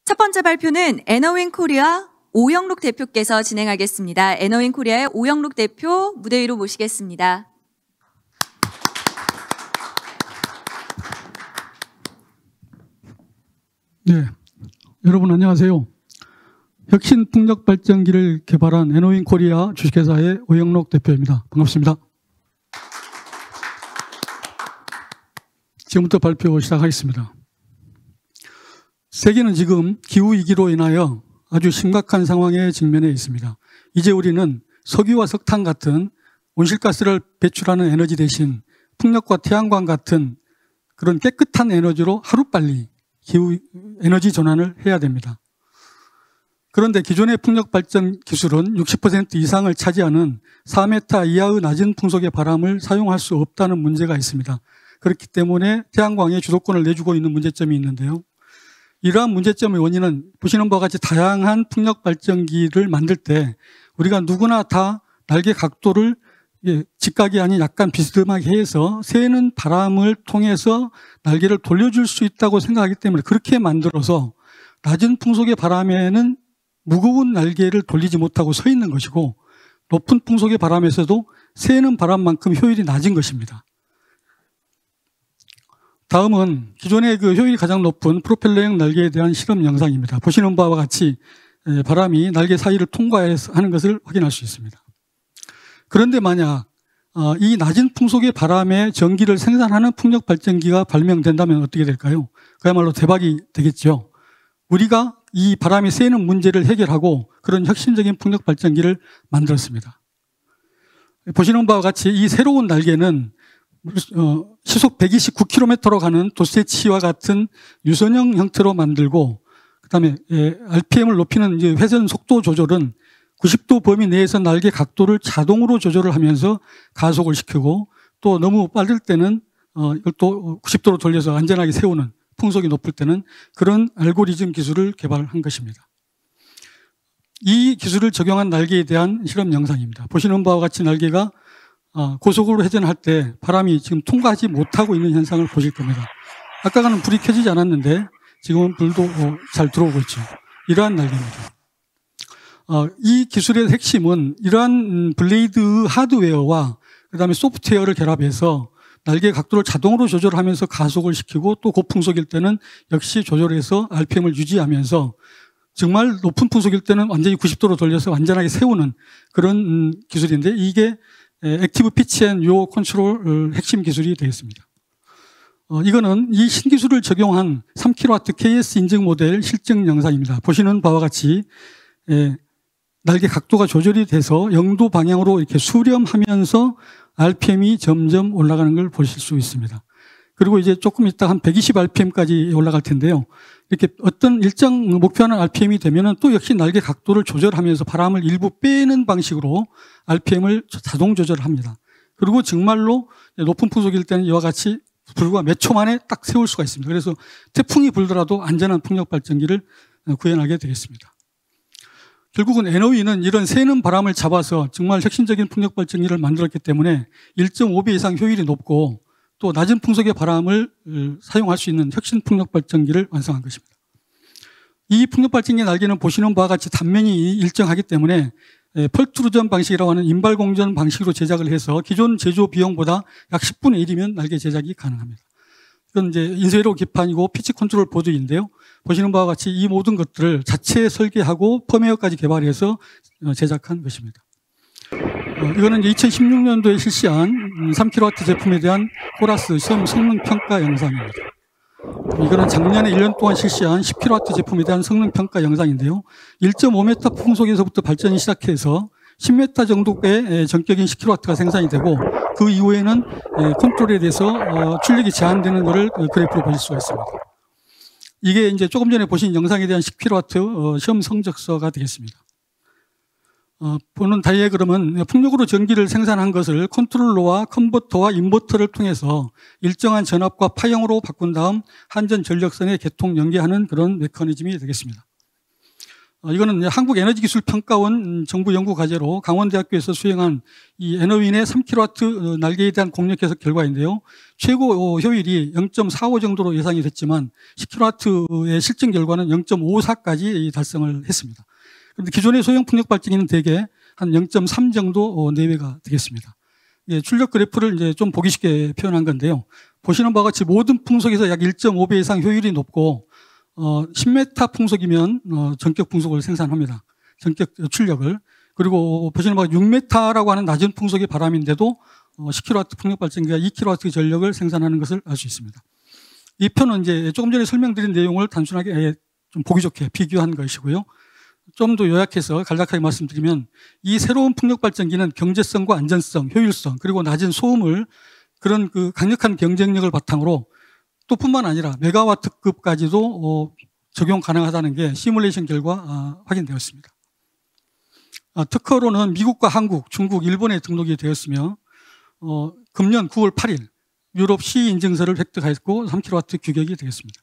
첫 번째 발표는 에너윈 코리아 오영록 대표께서 진행하겠습니다. 에너윈 코리아의 오영록 대표 무대 위로 모시겠습니다. 네, 여러분 안녕하세요. 혁신 풍력 발전기를 개발한 에너윈 코리아 주식회사의 오영록 대표입니다. 반갑습니다. 지금부터 발표 시작하겠습니다. 세계는 지금 기후위기로 인하여 아주 심각한 상황에 직면해 있습니다. 이제 우리는 석유와 석탄 같은 온실가스를 배출하는 에너지 대신 풍력과 태양광 같은 그런 깨끗한 에너지로 하루빨리 기후 에너지 전환을 해야 됩니다. 그런데 기존의 풍력 발전 기술은 60% 이상을 차지하는 4m 이하의 낮은 풍속의 바람을 사용할 수 없다는 문제가 있습니다. 그렇기 때문에 태양광에 주도권을 내주고 있는 문제점이 있는데요. 이러한 문제점의 원인은 보시는 바와 같이 다양한 풍력 발전기를 만들 때 우리가 누구나 다 날개 각도를 직각이 아닌 약간 비스듬하게 해서 새는 바람을 통해서 날개를 돌려줄 수 있다고 생각하기 때문에 그렇게 만들어서 낮은 풍속의 바람에는 무거운 날개를 돌리지 못하고 서 있는 것이고 높은 풍속의 바람에서도 새는 바람만큼 효율이 낮은 것입니다. 다음은 기존의 그 효율이 가장 높은 프로펠러형 날개에 대한 실험 영상입니다. 보시는 바와 같이 바람이 날개 사이를 통과하는 것을 확인할 수 있습니다. 그런데 만약 이 낮은 풍속의 바람에 전기를 생산하는 풍력 발전기가 발명된다면 어떻게 될까요? 그야말로 대박이 되겠죠. 우리가 이 바람이 새는 문제를 해결하고 그런 혁신적인 풍력 발전기를 만들었습니다. 보시는 바와 같이 이 새로운 날개는 시속 129km로 가는 도세치와 같은 유선형 형태로 만들고 그다음에 RPM을 높이는 이제 회전 속도 조절은 90도 범위 내에서 날개 각도를 자동으로 조절을 하면서 가속을 시키고 또 너무 빠를 때는 이걸 또 90도로 돌려서 안전하게 세우는 풍속이 높을 때는 그런 알고리즘 기술을 개발한 것입니다. 이 기술을 적용한 날개에 대한 실험 영상입니다. 보시는 바와 같이 날개가 고속으로 회전할 때 바람이 지금 통과하지 못하고 있는 현상을 보실 겁니다. 아까는 불이 켜지지 않았는데 지금은 불도 잘 들어오고 있죠. 이러한 날개입니다. 이 기술의 핵심은 이러한 블레이드 하드웨어와 그다음에 소프트웨어를 결합해서 날개 각도를 자동으로 조절하면서 가속을 시키고 또 고풍속일 때는 역시 조절해서 RPM을 유지하면서 정말 높은 풍속일 때는 완전히 90도로 돌려서 완전하게 세우는 그런 기술인데 이게 액티브 피치 앤 요 컨트롤 핵심 기술이 되겠습니다. 이거는 이 신기술을 적용한 3kW KS 인증 모델 실증 영상입니다. 보시는 바와 같이 날개 각도가 조절이 돼서 0도 방향으로 이렇게 수렴하면서 RPM이 점점 올라가는 걸 보실 수 있습니다. 그리고 이제 조금 있다 한 120rpm까지 올라갈 텐데요. 이렇게 어떤 일정 목표하는 RPM이 되면은 또 역시 날개 각도를 조절하면서 바람을 일부 빼는 방식으로 RPM을 자동 조절합니다. 그리고 정말로 높은 풍속일 때는 이와 같이 불과 몇 초 만에 딱 세울 수가 있습니다. 그래서 태풍이 불더라도 안전한 풍력 발전기를 구현하게 되겠습니다. 결국은 에너윈은 이런 새는 바람을 잡아서 정말 혁신적인 풍력 발전기를 만들었기 때문에 1.5배 이상 효율이 높고 또 낮은 풍속의 바람을 사용할 수 있는 혁신 풍력 발전기를 완성한 것입니다. 이 풍력 발전기 날개는 보시는 바와 같이 단면이 일정하기 때문에 펄트루전 방식이라고 하는 인발 공전 방식으로 제작을 해서 기존 제조 비용보다 약 10분의 1이면 날개 제작이 가능합니다. 이건 이제 인쇄로 기판이고 피치 컨트롤 보드인데요. 보시는 바와 같이 이 모든 것들을 자체 설계하고 펌웨어까지 개발해서 제작한 것입니다. 이거는 2016년도에 실시한 3kW 제품에 대한 코라스 시험 성능 평가 영상입니다. 이거는 작년에 1년 동안 실시한 10kW 제품에 대한 성능 평가 영상인데요. 1.5m 풍속에서부터 발전이 시작해서 10m 정도의 전격인 10kW가 생산이 되고 그 이후에는 컨트롤에 대해서 출력이 제한되는 것을 그래프로 보실 수가 있습니다. 이게 이제 조금 전에 보신 영상에 대한 10kW 시험 성적서가 되겠습니다. 보는 다이어그램은 풍력으로 전기를 생산한 것을 컨트롤러와 컨버터와 인버터를 통해서 일정한 전압과 파형으로 바꾼 다음 한전 전력선에 개통 연계하는 그런 메커니즘이 되겠습니다. 이거는 한국에너지기술평가원 정부 연구과제로 강원대학교에서 수행한 이 에너윈의 3kW 날개에 대한 공력 해석 결과인데요. 최고 효율이 0.45 정도로 예상이 됐지만 10kW의 실증 결과는 0.54까지 달성을 했습니다. 그런데 기존의 소형 풍력 발전기는 대개 한 0.3 정도 내외가 되겠습니다. 출력 그래프를 이제 좀 보기 쉽게 표현한 건데요. 보시는 바와 같이 모든 풍속에서 약 1.5배 이상 효율이 높고 10m 풍속이면 전격 풍속을 생산합니다. 전격 출력을. 그리고 보시는 바와 6m라고 하는 낮은 풍속의 바람인데도 10kW 풍력 발전기가 2kW 전력을 생산하는 것을 알 수 있습니다. 이 표는 이제 조금 전에 설명드린 내용을 단순하게 좀 보기 좋게 비교한 것이고요. 좀 더 요약해서 간략하게 말씀드리면 이 새로운 풍력 발전기는 경제성과 안전성, 효율성, 그리고 낮은 소음을 그런 그 강력한 경쟁력을 바탕으로 또 뿐만 아니라 메가와트급까지도 적용 가능하다는 게 시뮬레이션 결과 확인되었습니다. 특허로는 미국과 한국, 중국, 일본에 등록이 되었으며 금년 9월 8일 유럽 CE 인증서를 획득하였고 3kW 규격이 되겠습니다.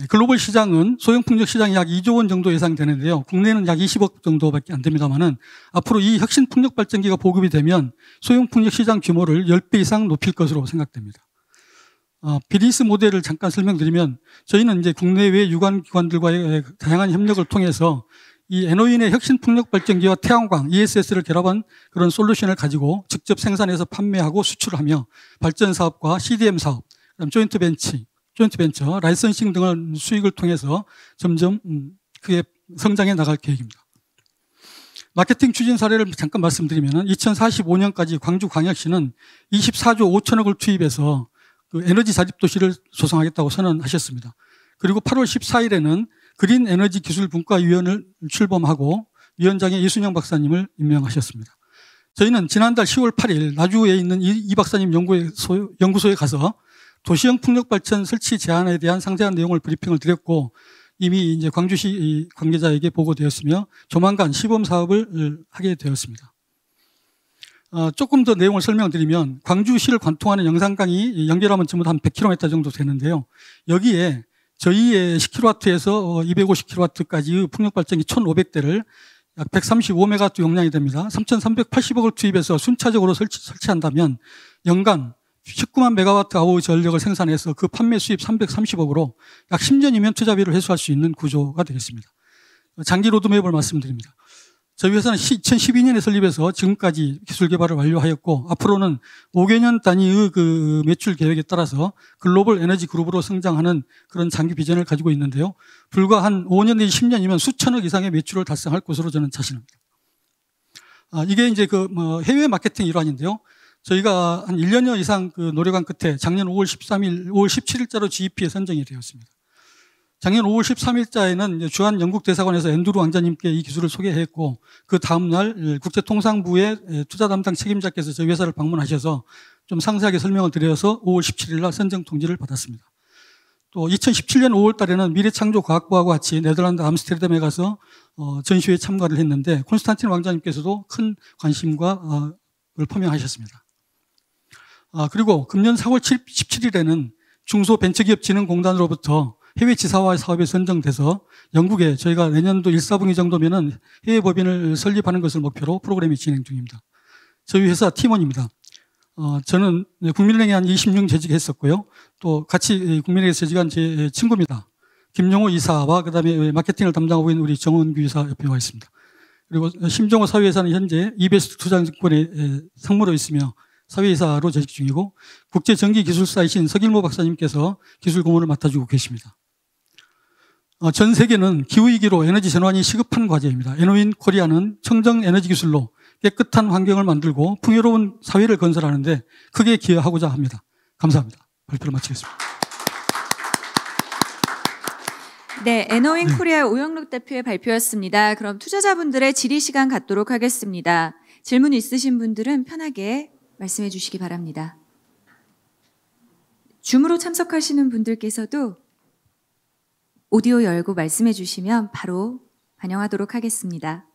글로벌 시장은 소형 풍력 시장이 약 2조 원 정도 예상되는데요. 국내는 약 20억 정도밖에 안 됩니다만은 앞으로 이 혁신 풍력 발전기가 보급이 되면 소형 풍력 시장 규모를 10배 이상 높일 것으로 생각됩니다. 비즈니스 모델을 잠깐 설명드리면 저희는 이제 국내외 유관기관들과의 다양한 협력을 통해서 이 에너윈의 혁신 풍력 발전기와 태양광, ESS를 결합한 그런 솔루션을 가지고 직접 생산해서 판매하고 수출하며 발전 사업과 CDM 사업, 그다음 조인트 벤처, 라이선싱 등을 수익을 통해서 점점 크게 성장해 나갈 계획입니다. 마케팅 추진 사례를 잠깐 말씀드리면 2045년까지 광주광역시는 24조 5천억을 투입해서 그 에너지 자립 도시를 조성하겠다고 선언하셨습니다. 그리고 8월 14일에는 그린 에너지 기술 분과위원을 출범하고 위원장에 이순영 박사님을 임명하셨습니다. 저희는 지난달 10월 8일 나주에 있는 이 박사님 연구소에 가서 도시형 풍력 발전 설치 제안에 대한 상세한 내용을 브리핑을 드렸고 이미 이제 광주시 관계자에게 보고되었으며 조만간 시범 사업을 하게 되었습니다. 조금 더 내용을 설명드리면 광주시를 관통하는 영산강이 연결하면 전부 한 100km 정도 되는데요. 여기에 저희의 10kW에서 250kW까지의 풍력 발전기 1,500대를 약 135메가와트 용량이 됩니다. 3,380억을 투입해서 순차적으로 설치한다면 연간 19만 메가와트 아워의 전력을 생산해서 그 판매 수입 330억으로 약 10년이면 투자비를 회수할 수 있는 구조가 되겠습니다. 장기 로드맵을 말씀드립니다. 저희 회사는 2012년에 설립해서 지금까지 기술 개발을 완료하였고 앞으로는 5개년 단위의 그 매출 계획에 따라서 글로벌 에너지 그룹으로 성장하는 그런 장기 비전을 가지고 있는데요. 불과 한 5년 내지 10년이면 수천억 이상의 매출을 달성할 것으로 저는 자신합니다. 이게 이제 해외 마케팅 일환인데요. 저희가 한 1년여 이상 그 노력한 끝에 작년 5월 17일자로 GEP에 선정이 되었습니다. 작년 5월 13일자에는 주한 영국 대사관에서 앤드루 왕자님께 이 기술을 소개했고 그 다음날 국제통상부의 투자 담당 책임자께서 저희 회사를 방문하셔서 좀 상세하게 설명을 드려서 5월 17일 날 선정 통지를 받았습니다. 또 2017년 5월 달에는 미래창조과학부하고 같이 네덜란드 암스테르담에 가서 전시회에 참가를 했는데 콘스탄틴 왕자님께서도 큰 관심과 표명하셨습니다. 그리고 금년 4월 17일에는 중소벤처기업진흥공단으로부터 해외 지사화 사업에 선정돼서 영국에 저희가 내년도 1사분기 정도면은 해외 법인을 설립하는 것을 목표로 프로그램이 진행 중입니다. 저희 회사 팀원입니다. 저는 국민은행에 한 20년 재직했었고요. 또 같이 국민은행에서 재직한 제 친구입니다. 김용호 이사와 그다음에 마케팅을 담당하고 있는 우리 정원규 이사 옆에 와 있습니다. 그리고 심정호 사회이사는 현재 이베스트 투자증권의 상무로 있으며 사회이사로 재직 중이고 국제전기기술사이신 서길모 박사님께서 기술 고문을 맡아주고 계십니다. 전 세계는 기후위기로 에너지 전환이 시급한 과제입니다. 에너윈 코리아는 청정 에너지 기술로 깨끗한 환경을 만들고 풍요로운 사회를 건설하는데 크게 기여하고자 합니다. 감사합니다. 발표를 마치겠습니다. 네, 에너윈 코리아 오영록 대표의 발표였습니다. 그럼 투자자분들의 질의 시간 갖도록 하겠습니다. 질문 있으신 분들은 편하게 말씀해 주시기 바랍니다. 줌으로 참석하시는 분들께서도 오디오 열고 말씀해 주시면 바로 반영하도록 하겠습니다.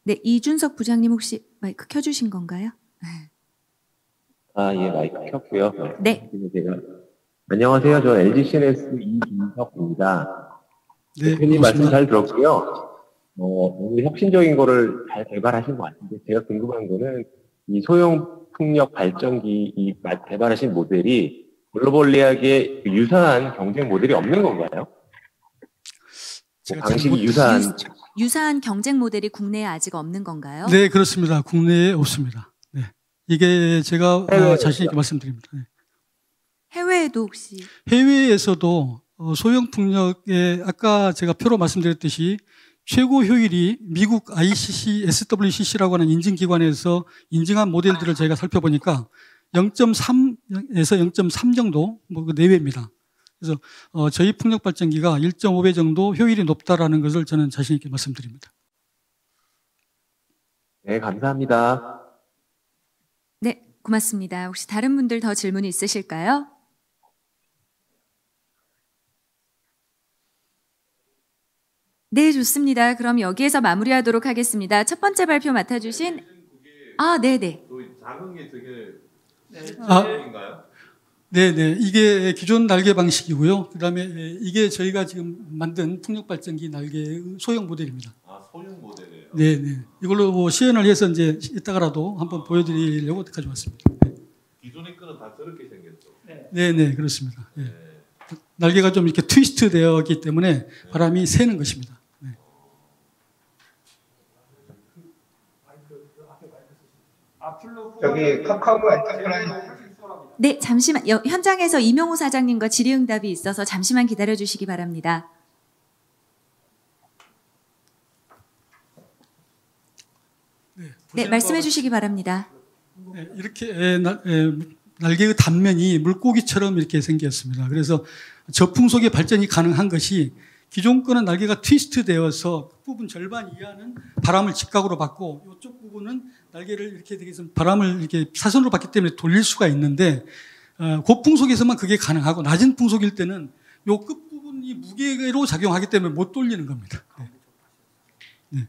네, 이준석 부장님 혹시 마이크 켜주신 건가요? 예, 마이크 켰고요. 네. 안녕하세요. 저 LG CNS 이준석 박석입니다. 네, 대표님 말씀 고맙습니다. 잘 들었고요. 오늘 혁신적인 거를 잘 개발하신 것 같은데 제가 궁금한 거는 이 소형 풍력 발전기 이 개발하신 모델이 글로벌리하게 유사한 경쟁 모델이 없는 건가요? 제가 방식이 유사한. 유사한 경쟁 모델이 국내에 아직 없는 건가요? 네, 그렇습니다. 국내에 없습니다. 네. 이게 제가 자신 있게 말씀드립니다. 네. 해외에도 혹시? 해외에서도 소형 풍력에 아까 제가 표로 말씀드렸듯이 최고 효율이 미국 ICC, SWCC라고 하는 인증기관에서 인증한 모델들을 저희가 살펴보니까 0.3에서 0.3 정도 그 내외입니다. 그래서 저희 풍력 발전기가 1.5배 정도 효율이 높다라는 것을 저는 자신 있게 말씀드립니다. 네, 감사합니다. 네, 고맙습니다. 혹시 다른 분들 더 질문이 있으실까요? 네, 좋습니다. 그럼 여기에서 마무리하도록 하겠습니다. 첫 번째 발표 맡아주신 네네. 작은 게 되게 인가요? 네네. 이게 기존 날개 방식이고요. 그다음에 이게 저희가 지금 만든 풍력 발전기 날개 소형 모델입니다. 소형 모델이에요. 네네. 이걸로 시연을 해서 이제 이따가라도 한번 보여드리려고 가져왔습니다. 네. 기존의 거는 다 저렇게 생겼죠. 네네, 그렇습니다. 네. 날개가 좀 이렇게 트위스트 되어 있기 때문에 바람이 새는 것입니다. 네. 여기 카카오 엔터프라이즈. 네, 잠시만. 현장에서 이명호 사장님과 질의응답이 있어서 잠시만 기다려 주시기 바랍니다. 네, 말씀해 주시기 바랍니다. 네, 이렇게 날개의 단면이 물고기처럼 이렇게 생겼습니다. 그래서 저풍속의 발전이 가능한 것이 기존 거는 날개가 트위스트 되어서 끝부분 절반 이하는 바람을 직각으로 받고 이쪽 부분은 날개를 이렇게 되게서 바람을 이렇게 사선으로 받기 때문에 돌릴 수가 있는데 고풍속에서만 그게 가능하고 낮은 풍속일 때는 이 끝부분이 무게로 작용하기 때문에 못 돌리는 겁니다. 네.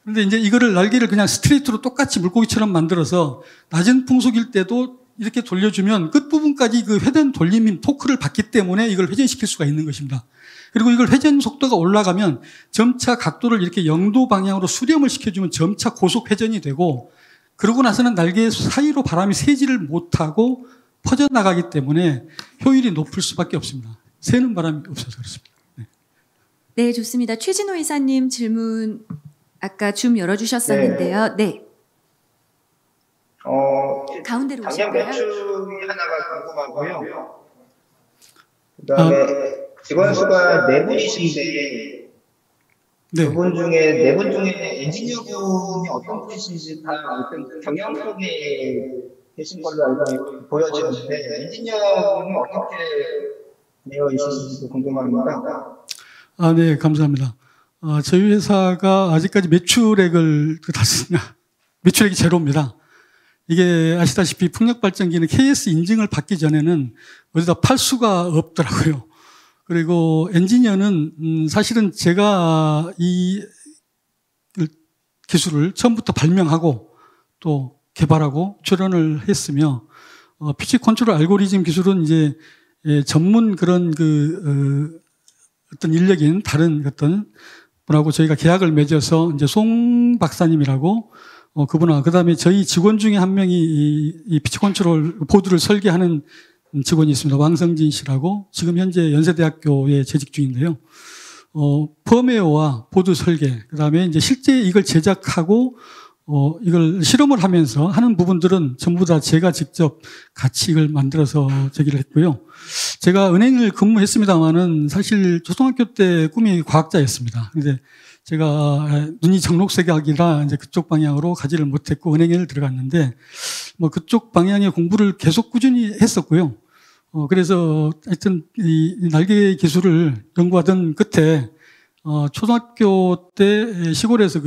그런데 이제 이거를 날개를 그냥 스트레이트로 똑같이 물고기처럼 만들어서 낮은 풍속일 때도 이렇게 돌려주면 끝부분까지 그 회전 돌림인 토크를 받기 때문에 이걸 회전시킬 수가 있는 것입니다. 그리고 이걸 회전 속도가 올라가면 점차 각도를 이렇게 0도 방향으로 수렴을 시켜주면 점차 고속 회전이 되고 그러고 나서는 날개 사이로 바람이 새지를 못하고 퍼져나가기 때문에 효율이 높을 수밖에 없습니다. 새는 바람이 없어서 그렇습니다. 네, 좋습니다. 최진호 이사님 질문 아까 줌 열어주셨었는데요. 네. 가운데로 작년 오실까요? 매출이 하나가 궁금하고요. 그다음에 직원 수가 4분이신데 네. 그분 중에 4분 중에 엔지니어 분이 어떤 분이신지 다 아무튼 경영 쪽에 계신 걸로 알고 보여지는데 엔지니어 분은 어떻게 되어 있으신지도 궁금합니다. 네, 감사합니다. 저희 회사가 아직까지 매출액을 달성했냐? 매출액이 제로입니다. 이게 아시다시피 풍력발전기는 KS 인증을 받기 전에는 어디다 팔 수가 없더라고요. 그리고 엔지니어는 사실은 제가 이 기술을 처음부터 발명하고 또 개발하고 출연을 했으며 피치 컨트롤 알고리즘 기술은 이제 전문 그런 어떤 인력인 다른 어떤 분하고 저희가 계약을 맺어서 이제 송 박사님이라고 그분하고 그다음에 저희 직원 중에 한 명이 이 피치 컨트롤 보드를 설계하는 직원이 있습니다. 왕성진 씨라고 지금 현재 연세대학교에 재직 중인데요. 펌웨어와 보드 설계, 그다음에 이제 실제 이걸 제작하고 이걸 실험을 하면서 하는 부분들은 전부 다 제가 직접 같이 이걸 만들어서 제기를 했고요. 제가 은행을 근무했습니다만은 사실 초등학교 때 꿈이 과학자였습니다. 근데 제가 눈이 정록색이라 이제 그쪽 방향으로 가지를 못했고 은행에 들어갔는데 그쪽 방향의 공부를 계속 꾸준히 했었고요. 그래서 하여튼 이 날개 기술을 연구하던 끝에 초등학교 때 시골에서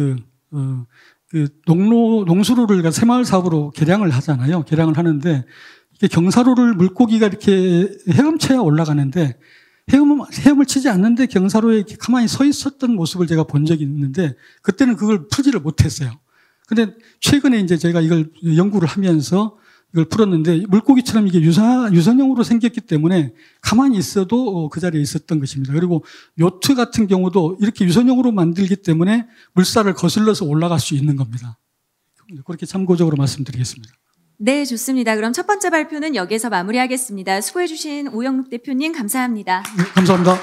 농수로를 새마을 사업으로 개량을 하잖아요. 개량을 하는데 이게 경사로를 물고기가 이렇게 헤엄쳐야 올라가는데 헤엄을 치지 않는데 경사로에 이렇게 가만히 서 있었던 모습을 제가 본 적이 있는데 그때는 그걸 풀지를 못했어요. 근데 최근에 이제 제가 이걸 연구를 하면서 이걸 풀었는데 물고기처럼 이게 유선형으로 생겼기 때문에 가만히 있어도 그 자리에 있었던 것입니다. 그리고 요트 같은 경우도 이렇게 유선형으로 만들기 때문에 물살을 거슬러서 올라갈 수 있는 겁니다. 그렇게 참고적으로 말씀드리겠습니다. 네, 좋습니다. 그럼 첫 번째 발표는 여기서 마무리하겠습니다. 수고해 주신 오영록 대표님 감사합니다. 네, 감사합니다.